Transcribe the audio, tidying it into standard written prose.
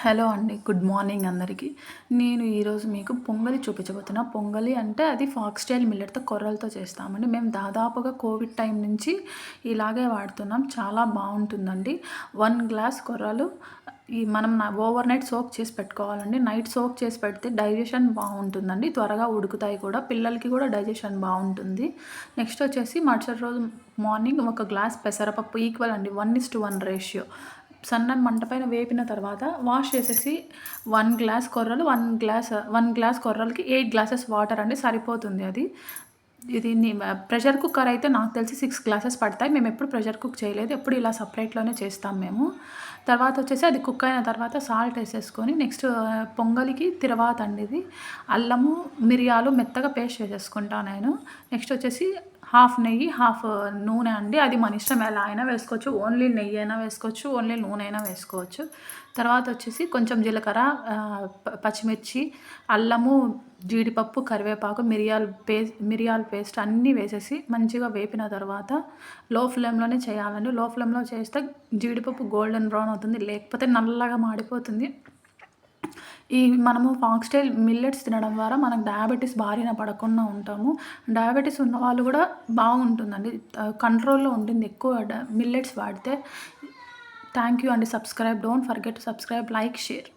Hello అండి. Good morning అందరికీ. నేను ఈరోజు మీకు పొంగలి చూపించబోతున్నా. పొంగలి అంటే అది ఫాక్స్‌టైల్ మిల్లెట్‌తో కొర్రలతో చేస్తామండి. మేము దాదాపుగా కోవిడ్ టైం నుంచి ఇలాగే వాడుతున్నాం. చాలా బావుంటుందండి. 1 గ్లాస్ కొర్రలు మనం ఓవర్ నైట్ సోక్ చేసి పెట్టుకోవాలండి. నైట్ సోక్ చేసి పెడితే డైజెషన్ బావుంటుందండి. త్వరగా ఉడుకుతాయి కూడా. పిల్లలకి కూడా డైజెషన్ బావుంటుంది. నెక్స్ట్ వచ్చేసి మరుసటి రోజు మార్నింగ్ ఒక గ్లాస్ పెసరపప్పు ఈక్వల్ అండి. 1:1 రేషియో. సన్నని మంట పైన వేపిన తర్వాత వాష్ చేసేసి 1 గ్లాస్ కొర్రలు 1 గ్లాస్ కొర్రలకి 8 గ్లాసెస్ వాటర్ అండి సరిపోతుంది అది. ఇది ప్రెషర్ కుక్కర్ అయితే నాకు తెలిసి 6 గ్లాసెస్ పడతాయి. మేమెప్పుడు ప్రెషర్ కుక్ చేయలేదు. ఎప్పుడు ఇలా సెపరేట్‌లోనే చేస్తాం మేము. తర్వాత వచ్చేసి అది కుక్ అయిన తర్వాత సాల్ట్ ఏసేసుకొని నెక్స్ట్ పొంగలికి తిరవాతండి ఇది. అల్లము, మిరియాలు మెత్తగా పేస్ట్ చేసేసుకుంటా నేను. నెక్స్ట్ వచ్చేసి హాఫ్ నెయ్యి, హాఫ్ నూనె అండి. అది మన ఇష్టం ఎలా అయినా వేసుకోవచ్చు. ఓన్లీ నెయ్యి అయినా వేసుకోవచ్చు. ఓన్లీ నూనె అయినా వేసుకోవచ్చు. తర్వాత వచ్చేసి కొంచెం జీలకర్ర, పచ్చిమిర్చి, అల్లము, జీడిపప్పు, కరివేపాకు, మిరియాల పేస్ట్ అన్నీ వేసేసి మంచిగా వేపిన తర్వాత లో ఫ్లేమ్‌లోనే చేయాలండి. లో ఫ్లేమ్‌లో చేస్తే జీడిపప్పు గోల్డెన్ బ్రౌన్ అవుతుంది. లేకపోతే నల్లగా మాడిపోతుంది. మనము ఫాక్స్‌టైల్ మిల్లెట్స్ తినడం ద్వారా మనకు డయాబెటిస్ బారిన పడకుండా ఉంటాము. డయాబెటిస్ ఉన్నవాళ్ళు కూడా బాగుంటుందండి. కంట్రోల్‌లో ఉంటుంది ఎక్కువ మిల్లెట్స్ వాడితే. థ్యాంక్ యూ అండి. Don't forget to subscribe, like, share.